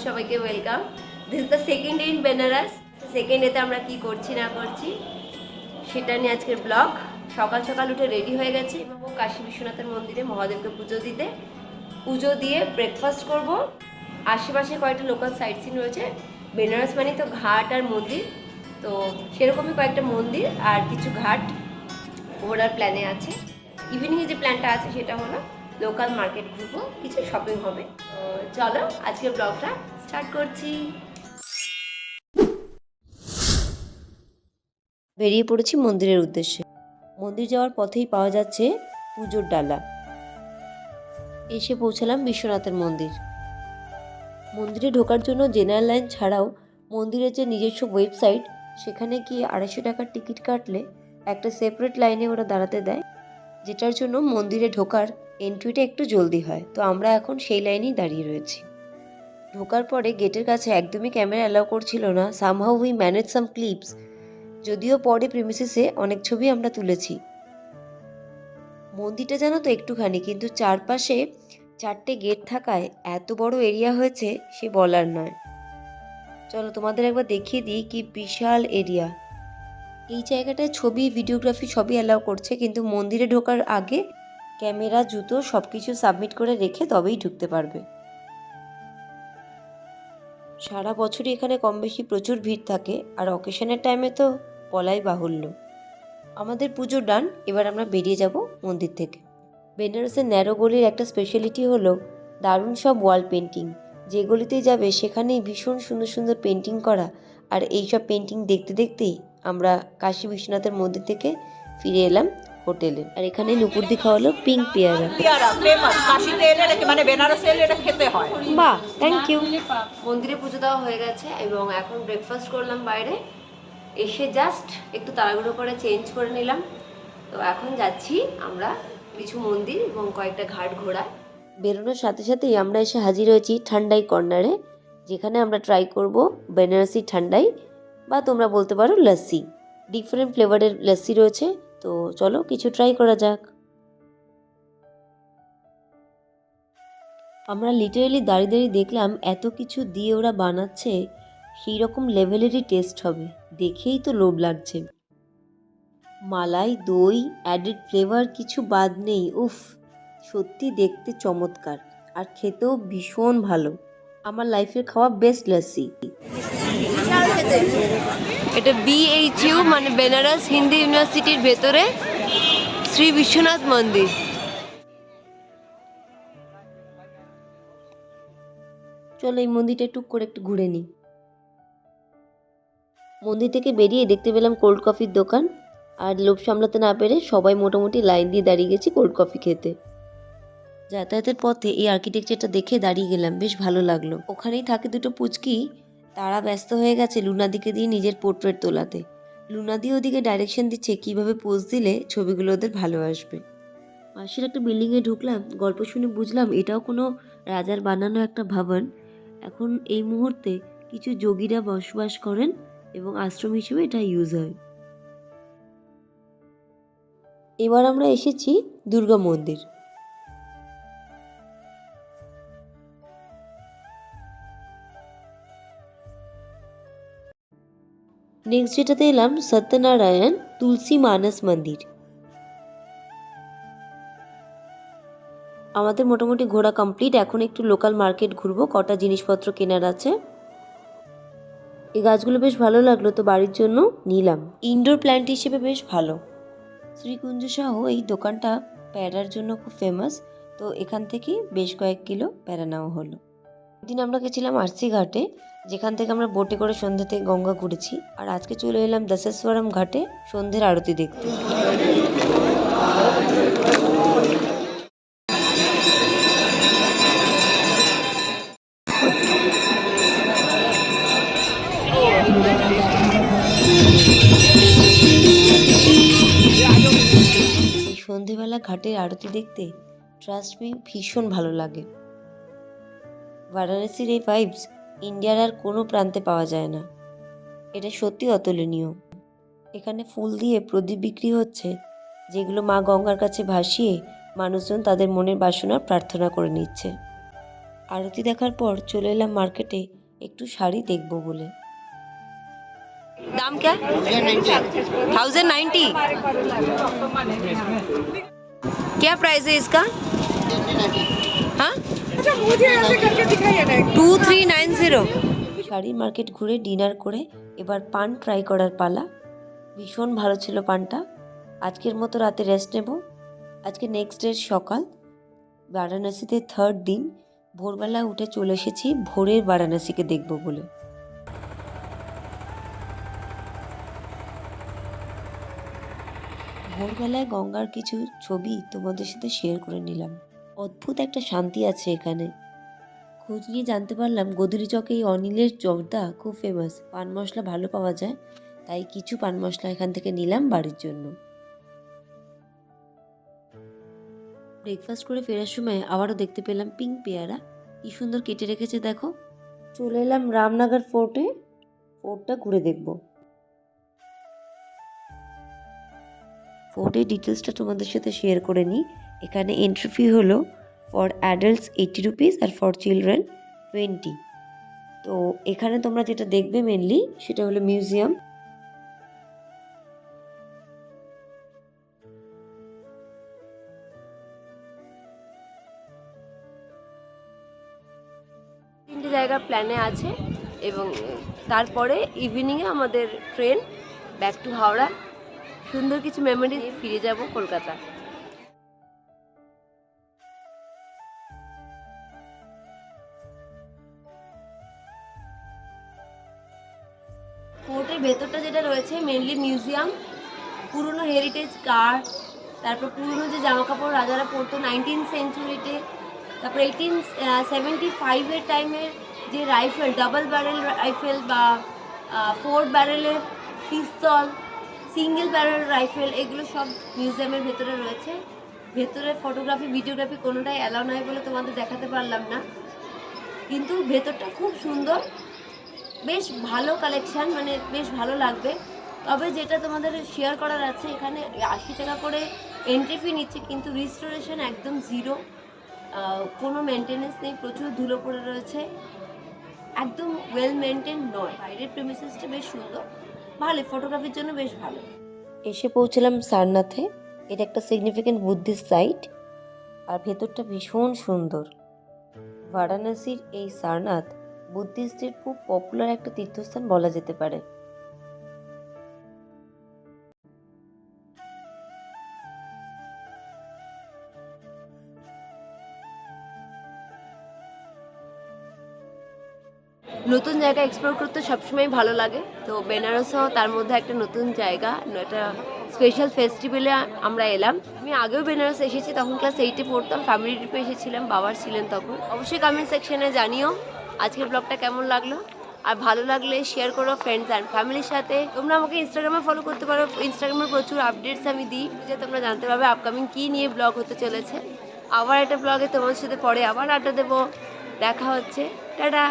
সবাইকে welcome. This is the second day in Benaras. Second ডেতে আমরা কি করছি না করছি সেটা নিয়ে আজকের ব্লগ। সকাল সকাল উঠে রেডি হয়ে গেছি এবং কাশী বিশ্বনাথের মন্দিরে মহাদেবকে পুজো দিতে, পুজো দিয়ে ব্রেকফাস্ট করব। আশেপাশে কয়েকটা লোকাল সাইট সিন রয়েছে। বেনারস মানে তো ঘাট আর মন্দির, তো সেরকমই কয়েকটা মন্দির আর কিছু ঘাট ঘোরার প্ল্যানে আছে। ইভিনিংয়ে যে প্ল্যানটা আছে সেটা হলো লোকাল মার্কেট ঘুরবো, কিছু শপিং হবে। তো চলো আজকের ব্লগটা স্টার্ট করছি। বেরিয়ে পড়েছি মন্দিরের উদ্দেশ্যে। মন্দির যাওয়ার পথেই পাওয়া যাচ্ছে পুজোর ডালা। এসে পৌঁছালাম বিশ্বনাথের মন্দির। মন্দিরে ঢোকার জন্য জেনারেল লাইন ছাড়াও মন্দিরের যে নিজস্ব ওয়েবসাইট, সেখানে গিয়ে 250 টাকার টিকিট কাটলে একটা সেপারেট লাইনে ওরা দাঁড়াতে দেয়, যেটার জন্য মন্দিরে ঢোকার এন্ট্রিটা একটু জলদি হয়। তো আমরা এখন সেই লাইনেই দাঁড়িয়ে রয়েছি। ঢোকার পরে গেটের কাছে একদমই ক্যামেরা অ্যালাউ করছিল না। Somehow we manage some clips, যদিও পরে প্রিমিসিসে অনেক ছবি আমরা তুলেছি। মন্দিরটা জানো তো একটুখানি, কিন্তু চারপাশে 4টে গেট থাকায় এত বড় এরিয়া হয়েছে সে বলার নয়। চলো তোমাদের একবার দেখিয়ে দিই কি বিশাল এরিয়া। এই জায়গাটায় ছবি, ভিডিওগ্রাফি সবই অ্যালাউ করছে, কিন্তু মন্দিরে ঢোকার আগে ক্যামেরা, জুতো সব কিছু সাবমিট করে রেখে তবেই ঢুকতে পারবে। সারা বছরই এখানে কম বেশি প্রচুর ভিড় থাকে, আর অকেশনের টাইমে তো বলাই বাহুল্য। আমাদের পুজো ডান, এবার আমরা বেরিয়ে যাব মন্দির থেকে। বেনারসের ন্যারো গলির একটা স্পেশালিটি হলো দারুণ সব ওয়াল পেন্টিং। যে গলিতেই যাবে সেখানেই ভীষণ সুন্দর সুন্দর পেন্টিং করা, আর এইসব পেন্টিং দেখতে দেখতেই আমরা কাশী বিশ্বনাথের মন্দির থেকে ফিরে এলাম হোটেলে। আর এখানে নুপুরদি খাওয়ালো পিঙ্ক পেয়ারা। মানে বেনারসে এলে এটা খেতে হয়। বাহ, থ্যাংক ইউ। মন্দিরে পুজো দেওয়া হয়ে গেছে এবং এখন ব্রেকফাস্ট করলাম বাইরে। এসে জাস্ট একটু তাড়াহুড়ো করে চেঞ্জ করে নিলাম। তো এখন যাচ্ছি আমরা কিছু মন্দির এবং কয়েকটা ঘাট ঘোরায়। বেরোনোর সাথে সাথেই আমরা এসে হাজির হয়েছি ঠান্ডাই কর্নারে, যেখানে আমরা ট্রাই করব বেনারসি ঠান্ডাই, বা তোমরা বলতে পারো লস্যি। ডিফারেন্ট ফ্লেভারের লস্যি রয়েছে, তো চলো কিছু ট্রাই করা যাক। আমরা লিটারেলি দাঁড়িয়ে দাঁড়িয়ে দেখলাম এত কিছু দিয়ে ওরা বানাচ্ছে, সেই রকম লেভেলেরই টেস্ট হবে। দেখেই তো লোভ লাগছে। মালাই, দই, অ্যাডেড ফ্লেভার কিছু বাদ নেই। উফ, সত্যি দেখতে চমৎকার আর খেতেও ভীষণ ভালো। আমার লাইফের খাওয়া বেস্ট লস্যি। এটা BHU মানে বেনারস হিন্দু ইউনিভার্সিটির ভেতরে শ্রী বিশ্বনাথ মন্দির। চলো এই মন্দিরটা টুক করে একটু ঘুরে নিই। মন্দির থেকে বেরিয়ে দেখতে পেলাম কোল্ড কফির দোকান, আর লোভ সামলাতে না পেরে সবাই মোটামুটি লাইন দিয়ে দাঁড়িয়ে গেছি কোল্ড কফি খেতে। যাতায়াতের পথে এই আর্কিটেকচারটা দেখে দাঁড়িয়ে গেলাম, বেশ ভালো লাগলো। ওখানেই থাকে দুটো পুচকি, তারা ব্যস্ত হয়ে গেছে লুনাদিকে দিয়ে নিজের পোর্ট্রেট তোলাতে। লুনাদি ওদিকে ডাইরেকশন দিচ্ছে কিভাবে পোজ দিলে ছবিগুলো ওদের ভালো আসবে। পাশের একটা বিল্ডিংয়ে ঢুকলাম, গল্প শুনে বুঝলাম এটাও কোনো রাজার বানানো একটা ভবন। এখন এই মুহূর্তে কিছু যোগীরা বসবাস করেন এবং আশ্রম হিসেবে এটা ইউজ হয়। এবার আমরা এসেছি দুর্গা মন্দির। নেক্সট যেটাতে এলাম সত্যনারায়ণ তুলসী মানস মন্দির। আমাদের মোটামুটি ঘোরা কমপ্লিট। এখন একটু লোকাল মার্কেট ঘুরবো, কটা জিনিসপত্র কেনার আছে। এই গাছগুলো বেশ ভালো লাগলো, তো বাড়ির জন্য নিলাম। ইনডোর প্ল্যান্ট হিসেবে বেশ ভালো। শ্রীকুঞ্জ সহ এই দোকানটা প্যারার জন্য খুব ফেমাস, তো এখান থেকে বেশ কয়েক কিলো প্যারা নেওয়া হলো। একদিন আমরা গেছিলাম আরসি ঘাটে, যেখান থেকে আমরা বোটে করে সন্ধ্যেতে গঙ্গা ঘুরেছি, আর আজকে চলে এলাম দশেশ্বরম ঘাটে সন্ধ্যের আরতি দেখতে। এই সন্ধেবেলা ঘাটের আরতি দেখতে ট্রাস্ট মি ভীষণ ভালো লাগে। বারাণসীর এই ভাইবস ইন্ডিয়ার আর কোনো প্রান্তে পাওয়া যায় না। এটা সত্যি অতুলনীয়। এখানে ফুল দিয়ে প্রদীপ বিক্রি হচ্ছে, যেগুলো মা গঙ্গার কাছে ভাসিয়ে মানুষজন তাদের মনের বাসনা প্রার্থনা করে নিচ্ছে। আরতি দেখার পর চলে এলাম মার্কেটে একটু শাড়ি দেখবো বলে। দাম क्या 1090 क्या प्राइस है इसका? हाँ 2390। শাড়ির মার্কেট ঘুরে ডিনার করে এবার পান ট্রাই করার পালা। ভীষণ ভালো ছিল পানটা। আজকের মতো রাতে রেস্ট নেব। আজকে নেক্সট ডে সকাল, বারাণসীতে থার্ড দিন। ভোরবেলা উঠে চলে এসেছি ভোরের বারাণসীকে দেখব বলে। ভোরবেলায় গঙ্গার কিছু ছবি তোমাদের সাথে শেয়ার করে নিলাম। অদ্ভুত একটা শান্তি আছে এখানে। খোঁজ নিয়ে জানতে পারলাম গোধূলি চকে এই অনিলের জর্দা খুব ফেমাস, পান মশলা ভালো পাওয়া যায়, তাই কিছু পান মশলা এখান থেকে নিলাম বাড়ির জন্য। ব্রেকফাস্ট করে ফেরার সময় আবারও দেখতে পেলাম পিঙ্ক পেয়ারা, কি সুন্দর কেটে রেখেছে দেখো। চলে এলাম রামনগর ফোর্টে, ফোর্টটা ঘুরে দেখব। ফোর্টের ডিটেলসটা তোমাদের সাথে শেয়ার করে নিই। এখানে এন্ট্রি ফি হলো ফর অ্যাডাল্টস 80 রুপিস আর ফর চিলড্রেন 20। তো এখানে তোমরা যেটা দেখবে মেনলি সেটা হলো মিউজিয়াম। তিনটে জায়গা প্ল্যানে আছে এবং তারপরে ইভিনিংয়ে আমাদের ট্রেন ব্যাক টু হাওড়া। সুন্দর কিছু মেমোরি ফিরে যাব কলকাতা। ফোর্টের ভেতরটা যেটা রয়েছে মেনলি মিউজিয়াম, পুরনো হেরিটেজ কার, তারপর পুরনো যে জামাকাপড় রাজারা পরতো 19th সেঞ্চুরিতে, তারপর 1875-এর টাইমের যে রাইফেল, ডাবল ব্যারেল রাইফেল বা 4 ব্যারেলের পিস্তল, সিঙ্গেল ব্যারেল রাইফেল, এগুলো সব মিউজিয়ামের ভেতরে রয়েছে। ভেতরে ফটোগ্রাফি ভিডিওগ্রাফি কোনোটাই অ্যালাউ নয় বলে তোমাদের দেখাতে পারলাম না, কিন্তু ভেতরটা খুব সুন্দর, বেশ ভালো কালেকশান, মানে বেশ ভালো লাগবে। তবে যেটা তোমাদের শেয়ার করার আছে, এখানে 80 টাকা করে এন্ট্রি ফি নিচ্ছে, কিন্তু রিস্টোরেশন একদম জিরো, কোনো মেনটেনেন্স নেই, প্রচুর ধুলো পড়ে রয়েছে, একদম ওয়েল মেনটেন নয়। বাইরের প্রেমিসেসটা বেশ সুন্দর, ভালো, ফটোগ্রাফির জন্য বেশ ভালো। এসে পৌঁছলাম সারনাথে। এটা একটা সিগনিফিক্যান্ট বুদ্ধিস্ট সাইট আর ভেতরটা ভীষণ সুন্দর। বারাণসীর এই সারনাথ বুদ্ধিস্টদের খুব পপুলার একটা তীর্থস্থান বলা যেতে পারে। নতুন জায়গা এক্সপ্লোর করতে সবসময় ভালো লাগে, তো বেনারসও তার মধ্যে একটা নতুন জায়গা, একটা স্পেশাল ফেস্টিভ্যালে আমরা এলাম। আমি আগেও বেনারস এসেছি, তখন ক্লাস 8-এ পড়তাম, ফ্যামিলি ট্রিপে এসেছিলাম, বাবার ছিলেন তখন। অবশ্যই কমেন্ট সেকশনে জানিও আজকের ব্লগটা কেমন লাগলো, আর ভালো লাগলে শেয়ার করো ফ্রেন্ডস অ্যান্ড ফ্যামিলির সাথে। তোমরা আমাকে ইনস্টাগ্রামে ফলো করতে পারো, ইনস্টাগ্রামে প্রচুর আপডেটস আমি দিই, যে তোমরা জানতে পারবে আপকামিং কী নিয়ে ব্লগ হতে চলেছে। আবার একটা ব্লগে তোমাদের সাথে পরে আবার আড্ডা দেবো, দেখা হচ্ছে, টাটা।